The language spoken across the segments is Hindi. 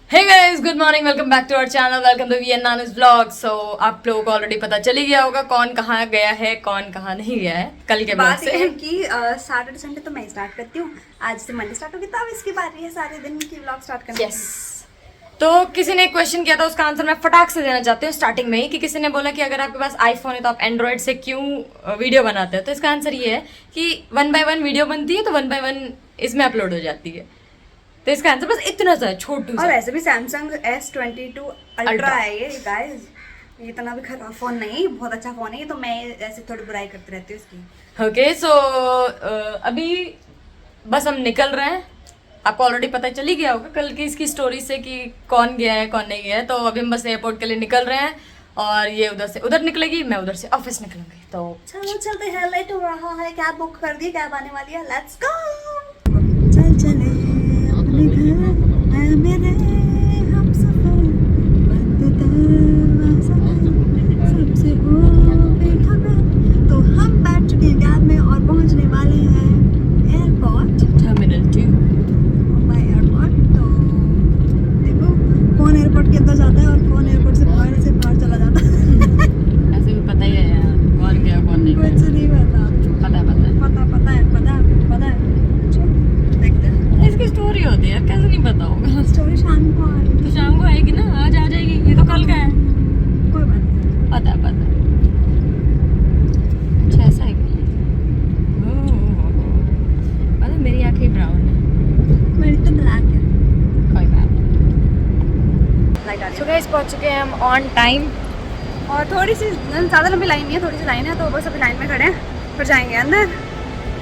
Hey guys, good morning, welcome back to our channel, welcome to VN नानुस व्लॉग। सो आप लोगों को ऑलरेडी पता चल ही गया होगा कौन कहाँ गया है, कौन कहाँ नहीं गया है कल के बाद से। बात है कि सैटरडे संडे तो मैं स्टार्ट करती हूँ, आज से मंडे स्टार्ट होगी, तब इसकी बारी है सारे दिन की व्लॉग स्टार्ट करने यस। तो किसी ने एक क्वेश्चन किया था, उसका आंसर मैं फटाक से देना चाहती हूँ स्टार्टिंग में ही, कि किसी ने बोला कि अगर आपके पास आईफोन है तो आप एंड्रॉइड से क्यों वीडियो बनाते हो। तो इसका आंसर ये है कि 1 by 1 वीडियो बनती है तो 1 by 1 इसमें अपलोड हो जाती है। तो इसका आंसर बस इतना सा है, छोटू सा। और वैसे भी सैमसंग S22 अल्ट्रा है ये गाइस, ये इतना भी खराब फोन नहीं, बहुत अच्छा फोन है ये। तो मैं ऐसे थोड़ी बुराई करती रहती हूँ इसकी। ओके, सो अभी बस हम निकल रहे हैं। आपको ऑलरेडी पता चल ही गया होगा कल की इसकी स्टोरी से कि कौन गया है कौन नहीं गया है। तो अभी हम बस एयरपोर्ट के लिए निकल रहे हैं और ये उधर से उधर निकलेगी, मैं उधर से ऑफिस निकलूंगी। तो चलो चलते हैं, लेट हो रहा है, कैब बुक कर दी, कैब आने वाली है, लेट्स गो। चल चले अपने घर ऐ मेरे हमसफर, बंद दरवाजा सबसे हो बेखबर। तो हम बैठ चुके हैं कैब में और पहुंचने वाले हैं एयरपोर्ट, टर्मिनल 2। मुंबई एयरपोर्ट। तो देखो कौन एयरपोर्ट के अंदर जाता है और कौन एयरपोर्ट से बाहर चला जाता है। ऐसे भी पता ही है यार कौन गया कौन नहीं गया। कुछ नहीं पता, पता है पता है। अच्छा, देखते हैं। इसकी स्टोरी होती है यार, कैसे नहीं पता होगा। स्टोरी शाम को आएगी। तो शाम को आएगी ना, आज आ जाएगी, ये तो कल का है। कोई बात नहीं। पता है। अच्छा ऐसा है क्या? मतलब मेरी आंखें ब्राउन है। मेरी तो ब्लैक है। कोई बात नहीं। लाइट आ रही सो गाइस पहुंच चुके हैं हम ऑन टाइम। है और थोड़ी सी ज़्यादा लंबी लाइन नहीं है, थोड़ी सी लाइन है, तो बस अभी लाइन में खड़े हैं, फिर जाएंगे अंदर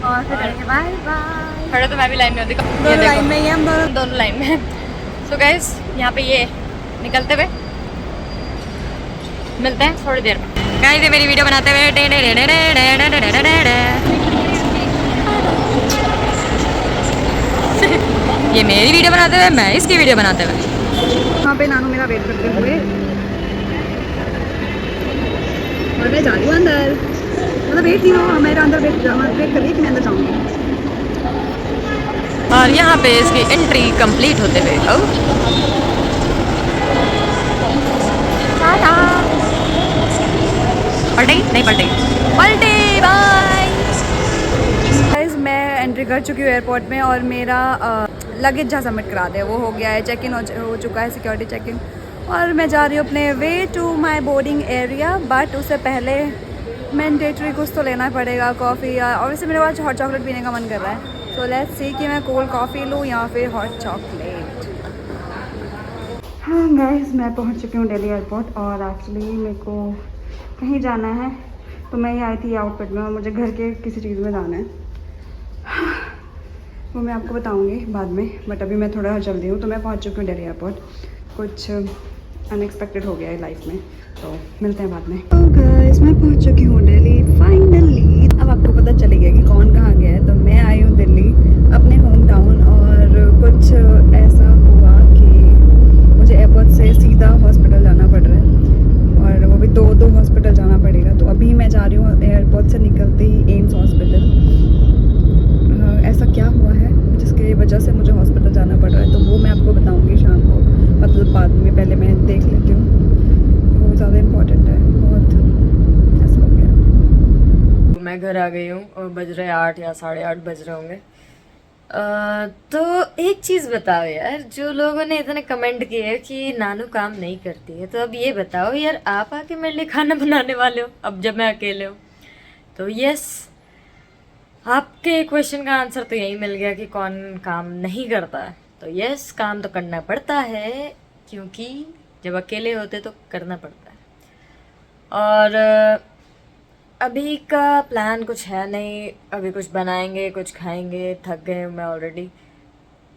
और फिर करेंगे बाय बाय। खड़े तो मैं भी लाइन में होती। दोनों लाइन में ही हम दोनों लाइन में। सो गाइस यहाँ पे ये निकलते हुए मिलते हैं थोड़ी देर में। गाइस ये मेरी वीडियो बनाते हुए ये मेरी वीडियो बनाते हुए, मैं इसकी वीडियो बनाते हुए। वहाँ पे नानू मेरा वेट करते हुए और मैं जा रही हूँ अंदर। मतलब वेट नहीं हो, मेरा अंदर वेट कर रही है कि मैं अंदर जाऊँगी। और यहाँ पे इसकी एंट्री कंप्लीट होते हुए पलटी नहीं पलटी बाय। गाइस मैं एंट्री कर चुकी हूँ एयरपोर्ट में और मेरा लगेज जहाँ सबमिट करा दिया वो हो गया है, चेक इन हो चुका है, सिक्योरिटी चेक इन। और मैं जा रही हूँ अपने way to my boarding area. But उससे पहले मैंडेटरी कुछ तो लेना पड़ेगा, कॉफ़ी या और वैसे मेरे पास हॉट चॉकलेट पीने का मन कर रहा है। सो लेट्स सी कि मैं कोल्ड कॉफ़ी लूँ या फिर हॉट चॉकलेट। हाँ गाइस मैं पहुँच चुकी हूँ दिल्ली एयरपोर्ट और एक्चुअली मेरे को कहीं जाना है, तो मैं ही आई थी आउटफिट में और मुझे घर के किसी चीज़ में जाना है, वो मैं आपको बताऊंगी बाद में। बट अभी मैं थोड़ा जल्दी हूँ, तो मैं पहुँच चुकी हूँ दिल्ली एयरपोर्ट। कुछ अनएक्सपेक्टेड हो गया है लाइफ में, तो मिलते हैं बाद में। तो गाइस मैं पहुँच चुकी हूँ दिल्ली फाइनली। अब आपको पता चलेगा कि कौन कहाँ गया है। तो मैं आई हूँ दिल्ली अपने होम टाउन और कुछ ऐसा हुआ कि मुझे एयरपोर्ट से सीधा हॉस्पिटल जाना पड़ रहा है और वो भी दो हॉस्पिटल जाना पड़ेगा। तो अभी मैं जा रही हूँ एयरपोर्ट से निकलते ही एम्स हॉस्पिटल। ऐसा क्या हुआ है जिसकी वजह से मुझे हॉस्पिटल जाना पड़ रहा है, तो वो मैं आपको बताऊंगी शाम को, मतलब बाद में। पहले मैं देख लेती हूँ, वो ज़्यादा इम्पोर्टेंट है, बहुत ऐसा हो गया। मैं घर आ गई हूँ और बज रहे 8 या 8:30 बज रहे होंगे। तो एक चीज़ बताओ यार, जो लोगों ने इतने कमेंट किए कि नानू काम नहीं करती है, तो अब ये बताओ यार, आप आके मेरे लिए खाना बनाने वाले हो अब जब मैं अकेले हूँ। तो यस, आपके क्वेश्चन का आंसर तो यही मिल गया कि कौन काम नहीं करता है। तो यस, काम तो करना पड़ता है, क्योंकि जब अकेले होते तो करना पड़ता है। और अभी का प्लान कुछ है नहीं, अभी कुछ बनाएंगे, कुछ खाएंगे, थक गए हूँ मैं ऑलरेडी।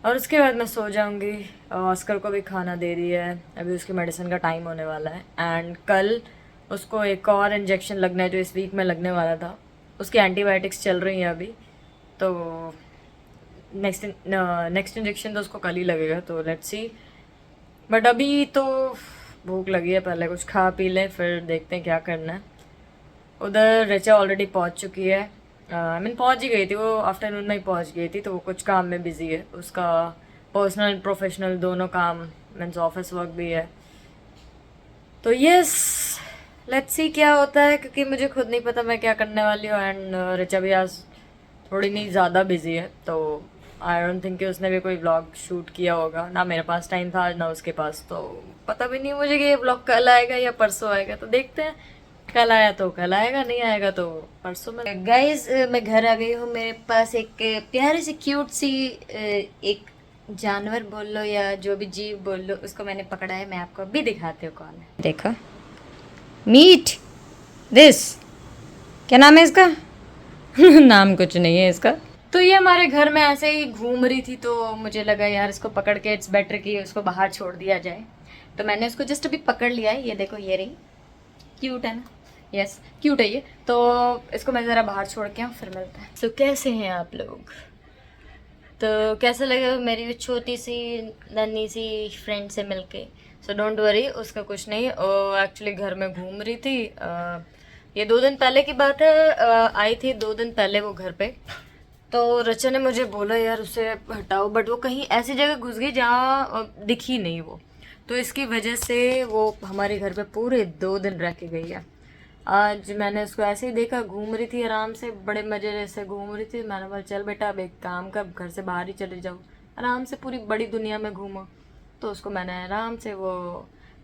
और उसके बाद मैं सो जाऊँगी। ऑस्कर को भी खाना दे दिया है, अभी उसकी मेडिसिन का टाइम होने वाला है। एंड कल उसको एक और इंजेक्शन लगना है जो इस वीक में लगने वाला था। उसकी एंटीबायोटिक्स चल रही हैं अभी, तो नेक्स्ट इंजेक्शन तो उसको कल ही लगेगा, तो लेट्स सी। बट अभी तो भूख लगी है, पहले कुछ खा पी लें फिर देखते हैं क्या करना है। उधर रिचा ऑलरेडी पहुंच चुकी है, आई मीन पहुंच ही गई थी, वो आफ्टरनून में ही पहुंच गई थी। तो वो कुछ काम में बिजी है, उसका पर्सनल प्रोफेशनल दोनों काम मीन्स ऑफिस वर्क भी है। तो यस, लेट्स सी क्या होता है, क्योंकि मुझे खुद नहीं पता मैं क्या करने वाली हूँ। एंड रिचा भी आज थोड़ी नहीं ज़्यादा बिजी है, तो आई डोंट थिंक कि उसने भी कोई व्लॉग शूट किया होगा। ना मेरे पास टाइम था ना उसके पास, तो पता भी नहीं मुझे कि ये व्लॉग कल आएगा या परसों आएगा। तो देखते हैं, कल आया तो कल आएगा, नहीं आएगा तो परसों में। गाइस मैं घर आ गई हूँ। मेरे पास एक प्यारी सी क्यूट सी एक जानवर बोल लो या जो भी जीव बोल लो, उसको मैंने पकड़ा है। मैं आपको अभी दिखाती हूँ कौन है। देखो, मीट दिस, क्या नाम है इसका? नाम कुछ नहीं है इसका। तो ये हमारे घर में ऐसे ही घूम रही थी, तो मुझे लगा यार इसको पकड़ के इट्स बेटर कि उसको बाहर छोड़ दिया जाए। तो मैंने उसको जस्ट अभी पकड़ लिया है। ये देखो, ये रही, क्यूट है ना? यस क्यूट है ये। तो इसको मैं ज़रा बाहर छोड़ के आऊँ, फिर मिलते हैं। तो कैसे हैं आप लोग? तो कैसा लगे मेरी छोटी सी नन्ही सी फ्रेंड से मिलके? सो डोंट वरी, उसका कुछ नहीं। एक्चुअली घर में घूम रही थी। ये 2 दिन पहले की बात है। आई थी 2 दिन पहले वो घर पे। तो रचा ने मुझे बोला यार उसे हटाओ, बट वो कहीं ऐसी जगह घुस गई जहाँ दिखी नहीं वो। तो इसकी वजह से वो हमारे घर पे पूरे 2 दिन रह के गई है। आज मैंने उसको ऐसे ही देखा, घूम रही थी आराम से, बड़े मजे से घूम रही थी। मैंने बोला चल बेटा अब एक काम कर, घर से बाहर ही चले जाओ, आराम से पूरी बड़ी दुनिया में घूमो। तो उसको मैंने आराम से वो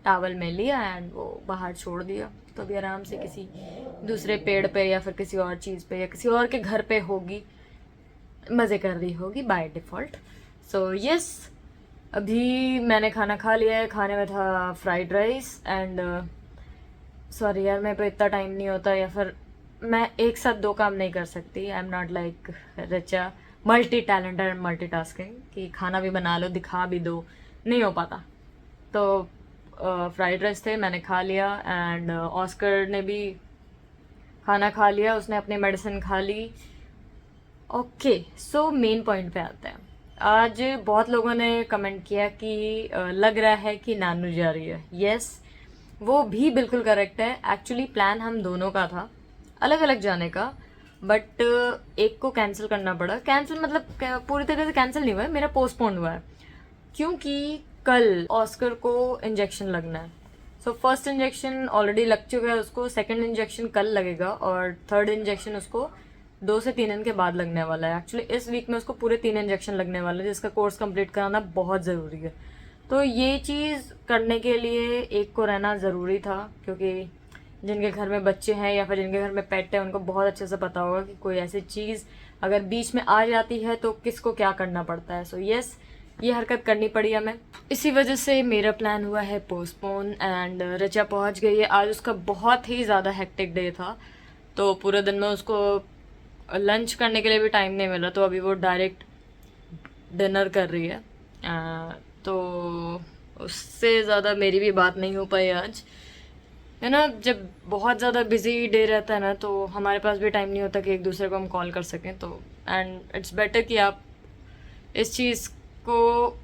टावल में लिया एंड वो बाहर छोड़ दिया। तो अभी आराम से किसी दूसरे पेड़ पे या फिर किसी और चीज़ पे या किसी और के घर पे होगी, मज़े कर रही होगी बाय डिफ़ॉल्ट। सो यस, अभी मैंने खाना खा लिया है। खाने में था फ्राइड राइस एंड सॉरी यार, मेरे पे इतना टाइम नहीं होता, या फिर मैं एक साथ 2 काम नहीं कर सकती। I am not like Richa, multi talented and multi tasking, कि खाना भी बना लो दिखा भी दो, नहीं हो पाता। तो फ्राइड राइस थे, मैंने खा लिया। एंड ऑस्कर ने भी खाना खा लिया, उसने अपनी मेडिसिन खा ली। ओके, सो मेन पॉइंट पे आते हैं। आज बहुत लोगों ने कमेंट किया कि लग रहा है कि नानू जा रही है। यस, वो भी बिल्कुल करेक्ट है। एक्चुअली प्लान हम दोनों का था अलग अलग जाने का, बट एक को कैंसिल करना पड़ा। कैंसिल मतलब पूरी तरह से कैंसिल नहीं हुआ है, मेरा पोस्टपोन हुआ है, क्योंकि कल ऑस्कर को इंजेक्शन लगना है। सो फर्स्ट इंजेक्शन ऑलरेडी लग चुका है उसको, सेकंड इंजेक्शन कल लगेगा और थर्ड इंजेक्शन उसको 2 से 3 दिन के बाद लगने वाला है। एक्चुअली इस वीक में उसको पूरे 3 इंजेक्शन लगने वाले हैं, जिसका कोर्स कंप्लीट कराना बहुत ज़रूरी है। तो ये चीज़ करने के लिए एक को रहना ज़रूरी था, क्योंकि जिनके घर में बच्चे हैं या फिर जिनके घर में पेट है उनको बहुत अच्छे से पता होगा कि कोई ऐसी चीज़ अगर बीच में आ जाती है तो किसको क्या करना पड़ता है। सो यस, ये हरकत करनी पड़ी हमें, इसी वजह से मेरा प्लान हुआ है पोस्टपोन। एंड रिचा पहुंच गई है। आज उसका बहुत ही ज़्यादा हेक्टिक डे था, तो पूरे दिन में उसको लंच करने के लिए भी टाइम नहीं मिला, तो अभी वो डायरेक्ट डिनर कर रही है। तो उससे ज़्यादा मेरी भी बात नहीं हो पाई आज, है ना। जब बहुत ज़्यादा बिजी डे रहता है ना, तो हमारे पास भी टाइम नहीं होता कि एक दूसरे को हम कॉल कर सकें। तो एंड इट्स बेटर कि आप इस चीज़ को,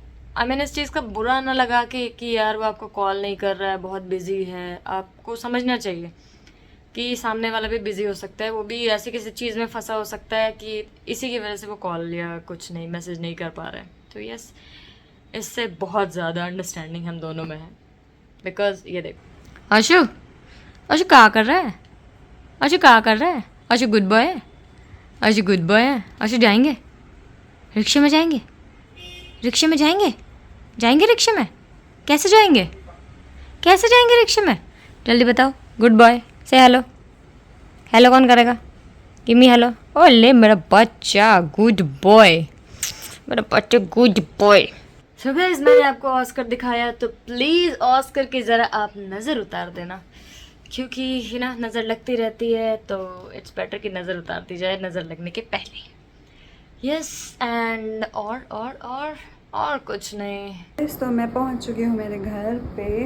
इस चीज़ का बुरा ना लगा कि यार वो आपको कॉल नहीं कर रहा है, बहुत बिजी है। आपको समझना चाहिए कि सामने वाला भी बिजी हो सकता है, वो भी ऐसी किसी चीज़ में फंसा हो सकता है कि इसी की वजह से वो कॉल या कुछ नहीं, मैसेज नहीं कर पा रहे हैं। तो यस, इससे बहुत ज़्यादा अंडरस्टैंडिंग हम दोनों में है। बिकॉज ये देखो, आशु आशु क्या कर रहा है? आशु क्या कर रहा है? आशु गुड बॉय है, आशु गुड बॉय है। आशु जाएंगे रिक्शे में, जाएंगे रिक्शे में, जाएंगे जाएंगे रिक्शे में। कैसे जाएंगे, कैसे जाएंगे रिक्शे में? जल्दी बताओ। गुड बॉय से हेलो, हेलो कौन करेगा? Give me hello. ओ ले मेरा बच्चा गुड बॉय, मेरा बच्चा गुड बॉय। सो गाइस, मैंने आपको ऑस्कर दिखाया, तो प्लीज़ ऑस्कर की ज़रा आप नज़र उतार देना, क्योंकि है ना नज़र लगती रहती है, तो इट्स बेटर कि नज़र उतारती जाए नज़र लगने के पहले। यस एंड और कुछ नहीं। तो मैं पहुंच चुकी हूँ मेरे घर पे,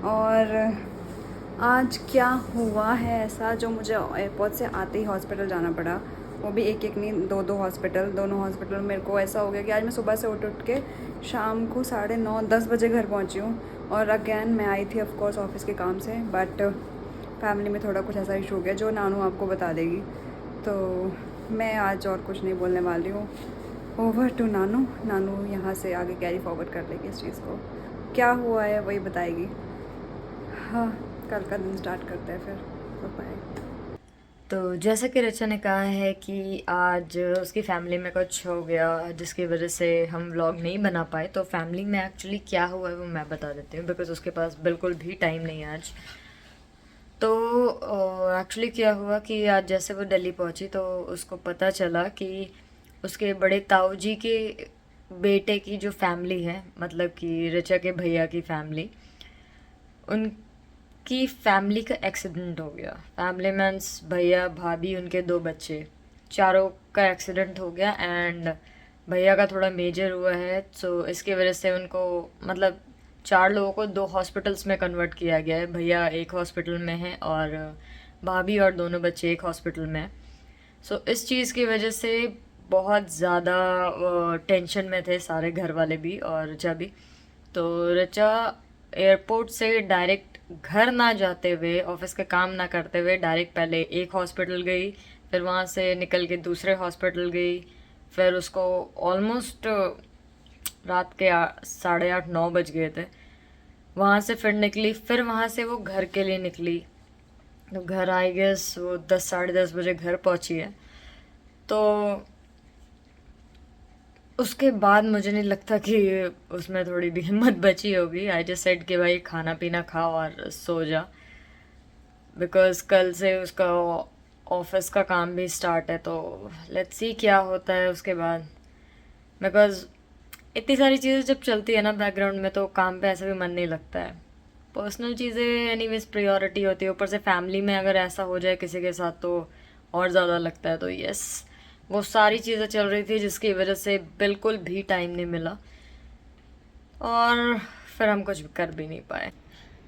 और आज क्या हुआ है ऐसा जो मुझे एयरपोर्ट से आते ही हॉस्पिटल जाना पड़ा, वो भी एक नहीं 2 हॉस्पिटल। दोनों हॉस्पिटल मेरे को ऐसा हो गया कि आज मैं सुबह से उठ के शाम को 9:30-10 बजे घर पहुंची हूँ। और अगेन मैं आई थी ऑफ कोर्स ऑफिस के काम से, बट फैमिली में थोड़ा कुछ ऐसा इशू हो गया जो नानू आपको बता देगी। तो मैं आज और कुछ नहीं बोलने वाली हूँ, ओवर टू नानू। नानू यहाँ से आगे कैरी फॉरवर्ड कर लेगी इस चीज़ को, क्या हुआ है वही बताएगी। हाँ, कल का दिन स्टार्ट करते हैं फिर। बाय। तो जैसा कि रचा ने कहा है कि आज उसकी फैमिली में कुछ हो गया जिसकी वजह से हम व्लॉग नहीं बना पाए, तो फैमिली में एक्चुअली क्या हुआ है वो मैं बता देती हूँ, बिकॉज उसके पास बिल्कुल भी टाइम नहीं है आज। तो एक्चुअली क्या हुआ कि आज जैसे वो दिल्ली पहुंची तो उसको पता चला कि उसके बड़े ताऊ जी के बेटे की जो फैमिली है, मतलब कि ऋचा के भैया की फैमिली, उनकी फैमिली का एक्सीडेंट हो गया। फैमिली मीन्स भैया, भाभी, उनके 2 बच्चे, चारों का एक्सीडेंट हो गया। एंड भैया का थोड़ा मेजर हुआ है, सो इसकी वजह से उनको मतलब 4 लोगों को 2 हॉस्पिटल्स में कन्वर्ट किया गया है। भैया एक हॉस्पिटल में है और भाभी और दोनों बच्चे एक हॉस्पिटल में हैं। सो इस चीज़ की वजह से बहुत ज़्यादा टेंशन में थे सारे घर वाले भी और ऋचा भी। तो ऋचा एयरपोर्ट से डायरेक्ट घर ना जाते हुए, ऑफिस का काम ना करते हुए, डायरेक्ट पहले एक हॉस्पिटल गई, फिर वहाँ से निकल के दूसरे हॉस्पिटल गई, फिर उसको ऑलमोस्ट रात के 8:30-9 बज गए थे। वहाँ से फिर निकली, फिर वहाँ से वो घर के लिए निकली। तो घर आई गेस वो 10-10:30 बजे घर पहुँची है। तो उसके बाद मुझे नहीं लगता कि उसमें थोड़ी भी हिम्मत बची होगी। आई जस्ट सेड कि भाई खाना पीना खा और सो जा, बिकॉज कल से उसका ऑफिस का काम भी स्टार्ट है। तो लेट्स सी क्या होता है उसके बाद, बिकॉज इतनी सारी चीज़ें जब चलती है ना बैकग्राउंड में, तो काम पे ऐसा भी मन नहीं लगता है। पर्सनल चीज़ें एनीवेज प्रायोरिटी होती है, ऊपर से फैमिली में अगर ऐसा हो जाए किसी के साथ तो और ज़्यादा लगता है। तो यस, वो सारी चीज़ें चल रही थी जिसकी वजह से बिल्कुल भी टाइम नहीं मिला और फिर हम कुछ कर भी नहीं पाए।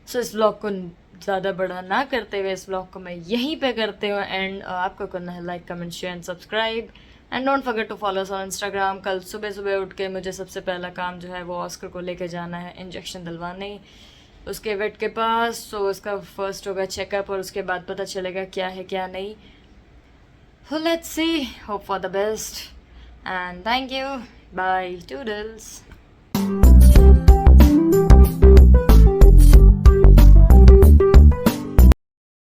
सो इस व्लॉग को ज़्यादा बड़ा ना करते हुए इस व्लॉग को मैं यहीं पे करते हुए एंड आपको करना है like, comment, share and subscribe and don't forget to follow us on Instagram. कल सुबह सुबह उठ के मुझे सबसे पहला काम जो है वो ऑस्कर को लेके जाना है इंजेक्शन दिलवाने उसके वेट के पास। सो उसका फर्स्ट होगा चेकअप और उसके बाद पता चलेगा क्या है क्या नहीं। So let's see, hope for the best and thank you, bye, toodles.